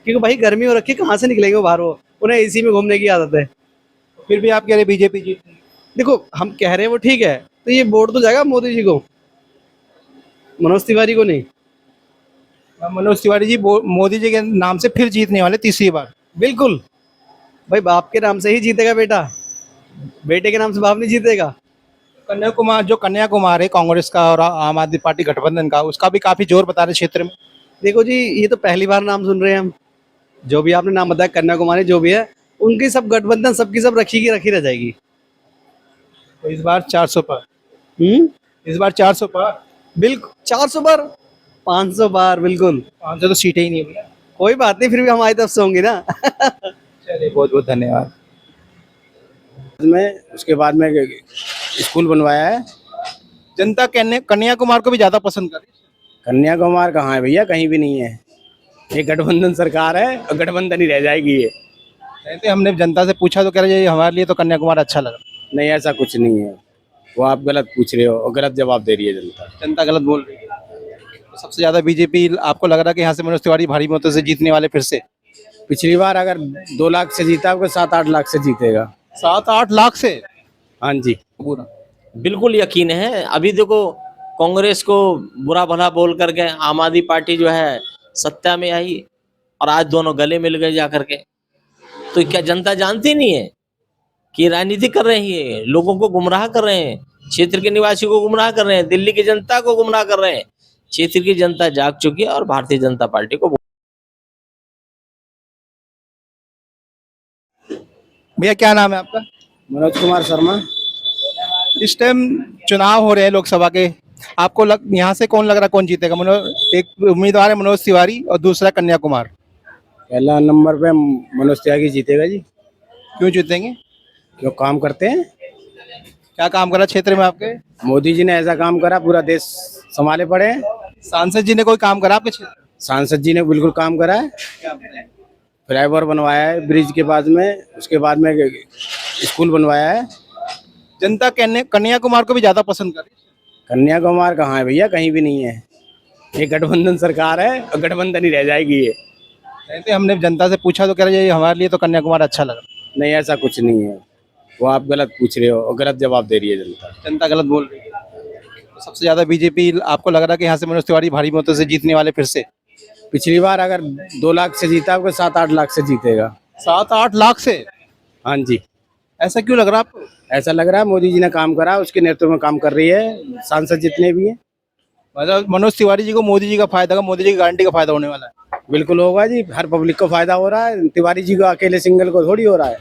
क्योंकि भाई गर्मी हो रखी है, कहाँ से निकलेंगे वो बाहर, वो उन्हें एसी में घूमने की आदत है। फिर भी आप कह रहे बीजेपी जीत। देखो हम कह रहे हैं वो ठीक है, तो ये वोट तो जाएगा मोदी जी को, मनोज तिवारी को नहीं। मनोज तिवारी जी मोदी जी के नाम से फिर जीतने वाले तीसरी बार। बिल्कुल भाई, बाप के नाम से ही जीतेगा बेटा, बेटे के नाम से बाप नहीं जीतेगा। कन्याकुमार है कांग्रेस का और आम आदमी पार्टी गठबंधन का, उसका भी काफी जोर बता रहे क्षेत्र में। देखो जी, ये तो पहली बार नाम सुन रहे हैं हम। जो भी आपने नाम बताया, कन्याकुमारी जो भी है, उनकी सब गठबंधन सबकी सब रखी की रखी रह जाएगी। तो इस बार 400 पर। हम्म। इस बार 400 पर। बिल्कुल 400 बार, 500 बार, बिल्कुल। 500 तो सीटें ही नहीं हुई। कोई बात नहीं, फिर भी हमारी तरफ से होंगी ना। चलिए बहुत बहुत धन्यवाद। में उसके बाद में स्कूल बनवाया है। जनता कन्याकुमार को भी ज्यादा पसंद कर रही है। कन्याकुमार कहाँ है भैया, कहीं भी नहीं है। ये गठबंधन सरकार है और गठबंधन ही रह जाएगी ये। कहते हमने जनता से पूछा तो कह रहे हमारे लिए तो कन्याकुमार अच्छा लगा। नहीं, ऐसा कुछ नहीं है, वो आप गलत पूछ रहे हो और गलत जवाब दे रही है जनता। जनता गलत बोल रही है। तो सबसे ज्यादा बीजेपी आपको लग रहा है कि यहाँ से मनोज तिवारी भारी मतों से जीतने वाले फिर से। पिछली बार अगर 2 लाख से जीता, आपको 7-8 लाख से जीतेगा। 7-8 लाख से। हाँ जी। पूरा बिल्कुल यकीन है। अभी देखो, कांग्रेस को बुरा भला बोल करके आम आदमी पार्टी जो है सत्ता में आई, और आज दोनों गले मिल गए जाकर के। तो क्या जनता जानती नहीं है कि राजनीति कर रहे हैं, लोगों को गुमराह कर रहे हैं, क्षेत्र के निवासियों को गुमराह कर रहे हैं, दिल्ली की जनता को गुमराह कर रहे हैं। क्षेत्र की जनता जाग चुकी है और भारतीय जनता पार्टी को। भैया क्या नाम है आपका? मनोज कुमार शर्मा। इस टाइम चुनाव हो रहे हैं लोकसभा के, आपको यहाँ से कौन लग रहा है कौन जीतेगा? एक उम्मीदवार है मनोज तिवारी और दूसरा कन्याकुमार। पहला नंबर पे मनोज त्यागी जीतेगा जी। क्यों जीतेंगे? क्यों, काम करते हैं। क्या काम करा क्षेत्र में आपके? मोदी जी ने ऐसा काम करा, पूरा देश संभाले पड़े हैं। सांसद जी ने कोई काम करा आपके क्षेत्र? सांसद जी ने बिल्कुल काम करा है। फ्लाईओवर बनवाया है ब्रिज के पास में, उसके बाद में स्कूल बनवाया है। जनता कन्याकुमार को भी ज्यादा पसंद कर रही है। कन्याकुमार कहाँ है भैया, कहीं भी नहीं है। ये गठबंधन सरकार है और गठबंधन ही रह जाएगी ये। कहते हमने जनता से पूछा तो कह रहे हमारे लिए तो कन्याकुमार अच्छा लगा। नहीं, ऐसा कुछ नहीं है, वो आप गलत पूछ रहे हो और गलत जवाब दे रही है जनता। जनता गलत बोल रही है। तो सबसे ज्यादा बीजेपी आपको लग रहा है कि यहाँ से मनोज तिवारी भारी मतों से जीतने वाले फिर से। पिछली बार अगर 2 लाख से जीता, आपको 7-8 लाख से जीतेगा। 7-8 लाख से? हाँ जी। ऐसा क्यों लग रहा है आपको? ऐसा लग रहा है मोदी जी ने काम करा, उसके नेतृत्व में काम कर रही है। सांसद जितने भी हैं, मतलब मनोज तिवारी जी को मोदी जी का फायदा होगा, मोदी जी की गारंटी का फायदा होने वाला है। बिल्कुल होगा जी, हर पब्लिक को फायदा हो रहा है। तिवारी जी को अकेले सिंगल को थोड़ी हो रहा है।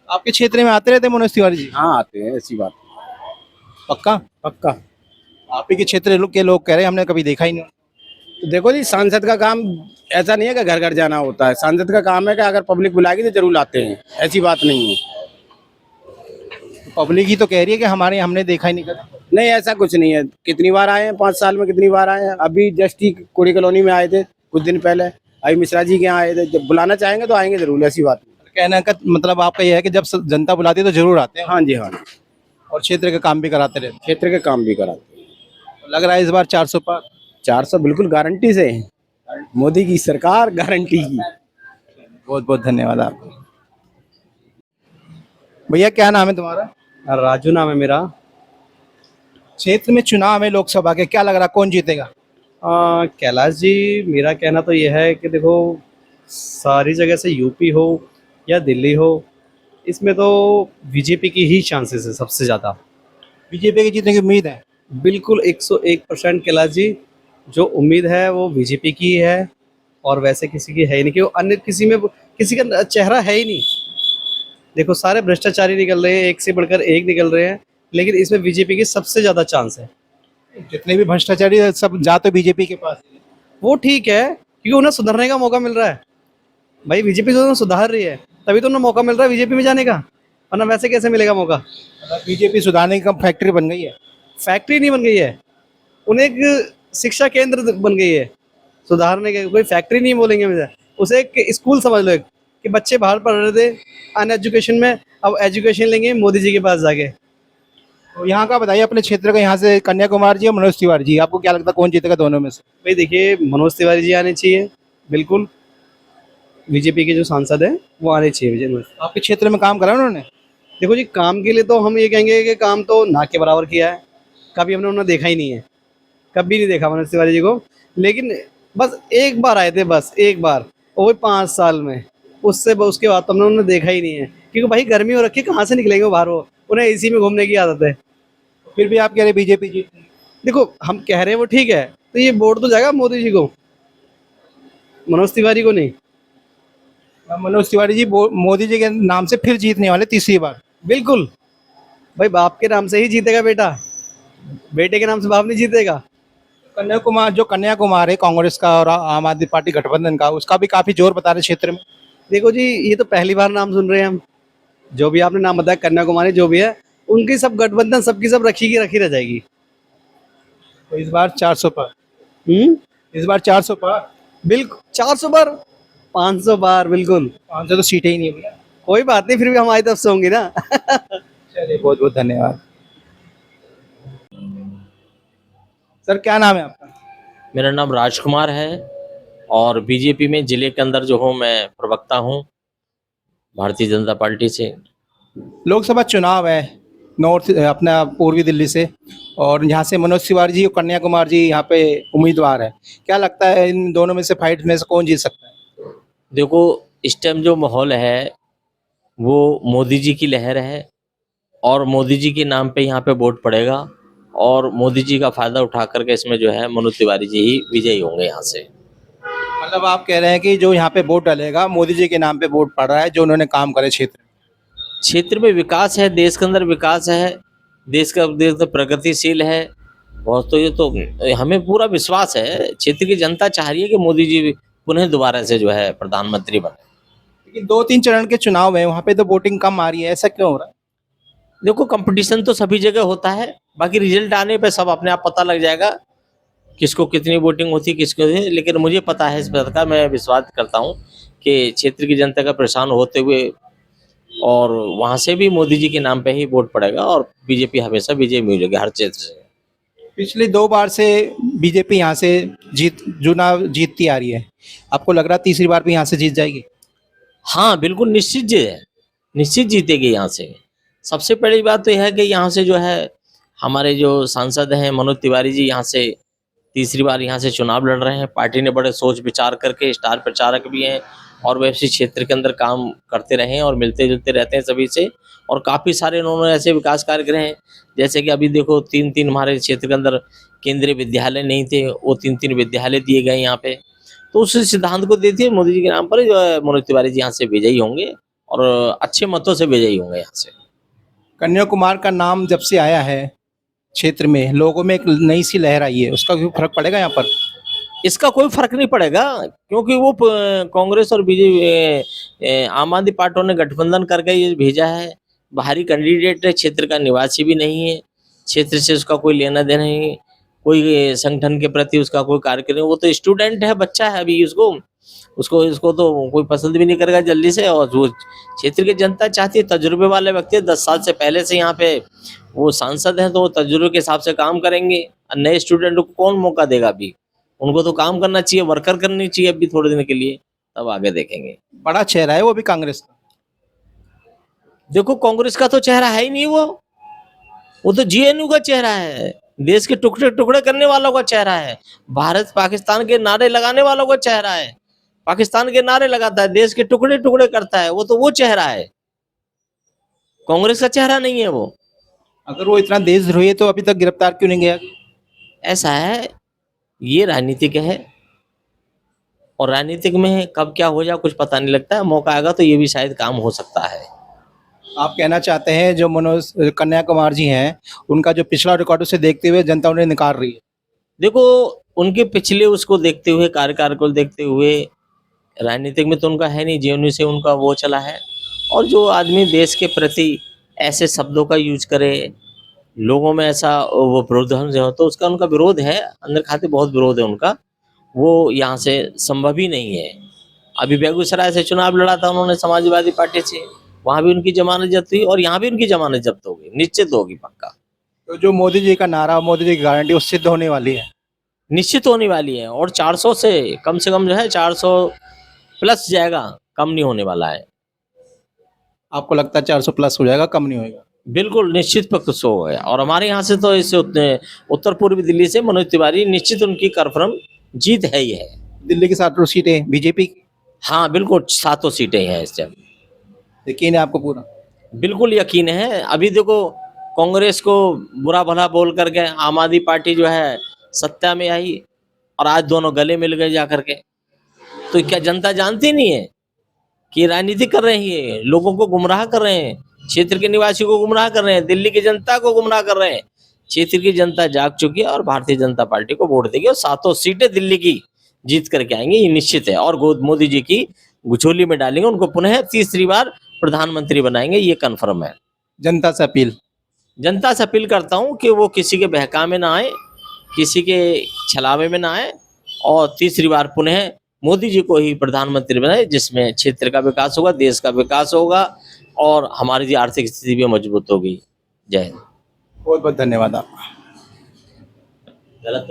आपके क्षेत्र में आते रहते मनोज तिवारी जी? हाँ आते हैं, ऐसी बात। पक्का? पक्का। आप ही के क्षेत्र के लोग कह रहे हैं हमने कभी देखा ही नहीं। तो देखो जी, सांसद का काम ऐसा नहीं है कि घर घर जाना होता है। सांसद का काम है कि अगर पब्लिक बुलाएगी तो जरूर आते हैं, ऐसी बात नहीं है। पब्लिक ही तो कह रही है कि हमारे हमने देखा ही नहीं कभी। नहीं, ऐसा कुछ नहीं है। कितनी बार आए हैं 5 साल में, कितनी बार आए हैं। अभी जस्ट ही कोड़ी कॉलोनी में आए थे कुछ दिन पहले, अभी मिश्रा जी के यहाँ आए थे। जब बुलाना चाहेंगे तो आएंगे जरूर, ऐसी बात नहीं। कहने का मतलब आपका यह है कि जब जनता बुलाती है तो जरूर आते हैं। हाँ जी, हाँ। और क्षेत्र के काम भी कराते रहते क्षेत्र के काम भी कराते हैं। हैं। लग रहा है इस बार 400 पर। 400 बिल्कुल गारंटी से। मोदी की सरकार गारंटी की। बहुत बहुत धन्यवाद आपको। भैया क्या नाम है तुम्हारा? राजू नाम है मेरा। क्षेत्र में चुनाव है लोकसभा के, क्या लग रहा है कौन जीतेगा? कैलाश जी, मेरा कहना तो यह है कि देखो, सारी जगह से यूपी हो या दिल्ली हो, इसमें तो बीजेपी की ही चांसेस है सबसे ज़्यादा। बीजेपी के जीतने की उम्मीद है? बिल्कुल 101% कैलाश जी, जो उम्मीद है वो बीजेपी की है, और वैसे किसी की है ही नहीं, कि अन्य किसी में किसी का चेहरा है ही नहीं। देखो सारे भ्रष्टाचारी निकल रहे हैं, एक से बढ़कर एक निकल रहे हैं, लेकिन इसमें बीजेपी की सबसे ज़्यादा चांस है। जितने भी भ्रष्टाचारी है, सब जा तो बीजेपी के पास है। वो ठीक है, क्योंकि उन्हें सुधरने का मौका मिल रहा है। भाई बीजेपी तो सुधार रही है, तभी तो उन्हें मौका मिल रहा है बीजेपी में जाने का, वरना वैसे कैसे मिलेगा मौका? बीजेपी सुधारने की फैक्ट्री बन गई है। फैक्ट्री नहीं बन गई है, उन्हें एक शिक्षा केंद्र बन गई है। सुधारने के कोई फैक्ट्री नहीं बोलेंगे मुझे, उसे एक स्कूल समझ लो, कि बच्चे बाहर पढ़ रहे थे अन एजुकेशन में, अब एजुकेशन लेंगे मोदी जी के पास जाके। तो यहाँ का बताइए अपने क्षेत्र का, यहाँ से कन्याकुमार जी और मनोज तिवारी जी, आपको क्या लगता है कौन जीतेगा दोनों में से? भाई देखिए, मनोज तिवारी जी आने चाहिए बिल्कुल, बीजेपी के जो सांसद हैं वो आने चाहिए विजय में। आपके क्षेत्र में काम करा उन्होंने? देखो जी, काम के लिए तो हम ये कहेंगे कि काम तो ना के बराबर किया है, कभी हमने उन्हें देखा ही नहीं है, कभी नहीं देखा मनोज तिवारी जी को। लेकिन बस एक बार आए थे, बस एक बार, और वो 5 साल में, उसके बाद तो हमने उन्हें देखा ही नहीं है, क्योंकि भाई गर्मी हो रखी है, कहाँ से निकलेंगे वो बाहर, वो उन्हें एसी में घूमने की आदत है। फिर भी आप कह रहे बीजेपी जीत। देखो हम कह रहे हैं वो ठीक है, तो ये वोट तो जाएगा मोदी जी को, मनोज तिवारी को नहीं। मनोज तिवारी जी मोदी जी के नाम से फिर जीतने वाले तीसरी बार। बिल्कुल भाई, बाप के नाम से ही जीतेगा बेटा, बेटे के नाम से बाप नहीं जीतेगा। कन्याकुमार है कांग्रेस का और आम आदमी पार्टी गठबंधन का, उसका भी काफी जोर बता रहे क्षेत्र में। देखो जी, ये तो पहली बार नाम सुन रहे हैं हम, जो भी आपने नाम बताया कन्याकुमारी जो भी है, उनकी सब गठबंधन सबकी सब रखी रह जाएगी। तो इस बार 400 पर, हम्म, इस बार 400 पर, बिल्कुल 400 बार, 500 बार, बिल्कुल। 500 तो सीटें ही नहीं हुई। कोई बात नहीं, फिर भी हमारी तरफ से होंगी ना। चलिए, बहुत बहुत धन्यवाद। सर क्या नाम है आपका? मेरा नाम राजकुमार है और बीजेपी में जिले के अंदर जो हूँ मैं प्रवक्ता हूँ भारतीय जनता पार्टी से। लोकसभा चुनाव है नॉर्थ अपना पूर्वी दिल्ली से, और यहाँ से मनोज तिवारी जी और कन्याकुमार जी यहाँ पे उम्मीदवार है। क्या लगता है इन दोनों में से फाइट में से कौन जीत सकता है? देखो, इस टाइम जो माहौल है वो मोदी जी की लहर है और मोदी जी के नाम पे यहाँ पे वोट पड़ेगा और मोदी जी का फायदा उठा करके इसमें जो है मनोज तिवारी जी ही विजयी होंगे यहाँ से। मतलब आप कह रहे हैं कि जो यहाँ पे वोट डालेगा मोदी जी के नाम पे वोट पड़ रहा है, जो उन्होंने काम करे क्षेत्र में विकास है, देश के अंदर विकास है, देश तो प्रगतिशील है बहुत। तो ये तो हमें पूरा विश्वास है, क्षेत्र की जनता चाह रही है कि मोदी जी पुनः दोबारा से जो है प्रधानमंत्री बने। लेकिन 2-3 चरण के चुनाव है, वहाँ पे तो वोटिंग कम आ रही है, ऐसा क्यों हो रहा है? देखो, कंपटीशन तो सभी जगह होता है, बाकी रिजल्ट आने पे सब अपने आप पता लग जाएगा किसको कितनी वोटिंग होती है, किसको नहीं। लेकिन मुझे पता है इस बात का, मैं विश्वास करता हूँ कि क्षेत्र की जनता का परेशान होते हुए और वहाँ से भी मोदी जी के नाम पे ही वोट पड़ेगा और बीजेपी हमेशा विजय मिलेगी हर क्षेत्र से। पिछली 2 बार से बीजेपी यहाँ से चुनाव जीतती आ रही है, आपको लग रहा है तीसरी बार भी यहाँ से जीत जाएगी? हाँ बिल्कुल, निश्चित जीतेगी यहाँ से। सबसे पहली बात तो यह है कि यहाँ से जो है हमारे जो सांसद हैं मनोज तिवारी जी यहाँ से तीसरी बार यहाँ से चुनाव लड़ रहे हैं। पार्टी ने बड़े सोच विचार करके, स्टार प्रचारक भी हैं और वे इसी क्षेत्र के अंदर काम करते रहे हैं और मिलते जुलते रहते हैं सभी से। और काफ़ी सारे इन्होंने ऐसे विकास कार्य करे हैं, जैसे कि अभी देखो 3-3 हमारे क्षेत्र के अंदर केंद्रीय विद्यालय नहीं थे, वो 3-3 विद्यालय दिए गए यहाँ पे। तो उस सिद्धांत को देते हुए मोदी जी के नाम पर जो है मनोज तिवारी जी यहाँ से विजयी होंगे और अच्छे मतों से विजयी होंगे यहाँ से। कन्याकुमार का नाम जब से आया है क्षेत्र में, लोगों में एक नई सी लहर आई है, उसका भी फर्क पड़ेगा यहाँ पर? इसका कोई फर्क नहीं पड़ेगा, क्योंकि वो कांग्रेस और बीजेपी आम आदमी पार्टियों ने गठबंधन करके ये भेजा है। बाहरी कैंडिडेट है, क्षेत्र का निवासी भी नहीं है, क्षेत्र से उसका कोई लेना देना नहीं, कोई संगठन के प्रति उसका कोई कार्य नहीं। वो तो स्टूडेंट है, बच्चा है अभी, उसको इसको तो कोई पसंद भी नहीं करेगा जल्दी से। और जो क्षेत्र की जनता चाहती है तजुर्बे वाले व्यक्ति, 10 साल से पहले से यहाँ पे वो सांसद हैं, तो वो तजुर्बे के हिसाब से काम करेंगे। नए स्टूडेंट को कौन मौका देगा? अभी उनको तो काम करना चाहिए, वर्कर करनी चाहिए अभी थोड़े दिन के लिए, तब आगे देखेंगे। बड़ा चेहरा है वो भी कांग्रेस का। देखो, कांग्रेस का तो चेहरा है ही नहीं, वो तो जेएनयू का चेहरा है, देश के टुकड़े टुकड़े करने वालों का चेहरा है, भारत पाकिस्तान के नारे लगाने वालों का चेहरा है। पाकिस्तान के नारे लगाता है, देश के टुकड़े टुकड़े करता है, वो चेहरा है, कांग्रेस का चेहरा नहीं है वो। अगर वो इतना देशद्रोही है तो अभी तक गिरफ्तार क्यों नहीं गया? ऐसा है, ये राजनीतिक है और राजनीतिक में कब क्या हो जाए कुछ पता नहीं लगता है। मौका आएगा तो ये भी शायद काम हो सकता है। आप कहना चाहते हैं जो मनोज कन्याकुमार जी हैं, उनका जो पिछला रिकॉर्ड उसे देखते हुए जनता उन्हें निकाल रही है? देखो, उनके पिछले उसको देखते हुए, कार्यकाल को देखते हुए, राजनीतिक में तो उनका है नहीं, जेएनयू से उनका वो चला है। और जो आदमी देश के प्रति ऐसे शब्दों का यूज करे, लोगों में ऐसा वो विरोध हो, तो उसका उनका विरोध है, अंदर खाते बहुत विरोध है उनका, वो यहाँ से संभव ही नहीं है। अभी बेगूसराय से चुनाव लड़ा था उन्होंने समाजवादी पार्टी से, वहाँ भी उनकी जमानत जब्त हुई और यहाँ भी उनकी जमानत जब्त होगी, निश्चित होगी, पक्का। तो जो मोदी जी का नारा, मोदी जी की गारंटी, वो सिद्ध होने वाली है? निश्चित होने वाली है। और 400 से कम जो है 400 प्लस जाएगा, कम नहीं होने वाला है। आपको लगता है 400 प्लस हो जाएगा, कम नहीं होएगा? बिल्कुल निश्चित पक्ष से हो गया। और हमारे यहाँ से तो इसे उत्तर पूर्वी दिल्ली से मनोज तिवारी निश्चित उनकी कन्फर्म जीत है ही है। दिल्ली की 7 सीटें बीजेपी की, हाँ बिल्कुल 7 सीटें हैं इस टाइम। यकीन है आपको पूरा? बिल्कुल यकीन है। अभी देखो कांग्रेस को बुरा भला बोल करके आम आदमी पार्टी जो है सत्ता में आई और आज दोनों गले मिल गए जा करके। तो क्या जनता जानती नहीं है कि राजनीति कर रहे हैं, ये लोगों को गुमराह कर रहे हैं, क्षेत्र के निवासियों को गुमराह कर रहे हैं, दिल्ली की जनता को गुमराह कर रहे हैं। क्षेत्र की जनता जाग चुकी है और भारतीय जनता पार्टी को वोट देगी और 7 सीटें दिल्ली की जीत करके आएंगे, ये निश्चित है। और मोदी जी की गुचोली में डालेंगे, उनको पुनः तीसरी बार प्रधानमंत्री बनाएंगे, ये कन्फर्म है। जनता से अपील? जनता से अपील करता हूं कि वो किसी के बहका में ना आए, किसी के छलावे में ना आए और तीसरी बार पुनः मोदी जी को ही प्रधानमंत्री बनाए, जिसमें क्षेत्र का विकास होगा, देश का विकास होगा और हमारी आर्थिक स्थिति भी मजबूत होगी। जय हिंद। बहुत बहुत धन्यवाद आपका। गलत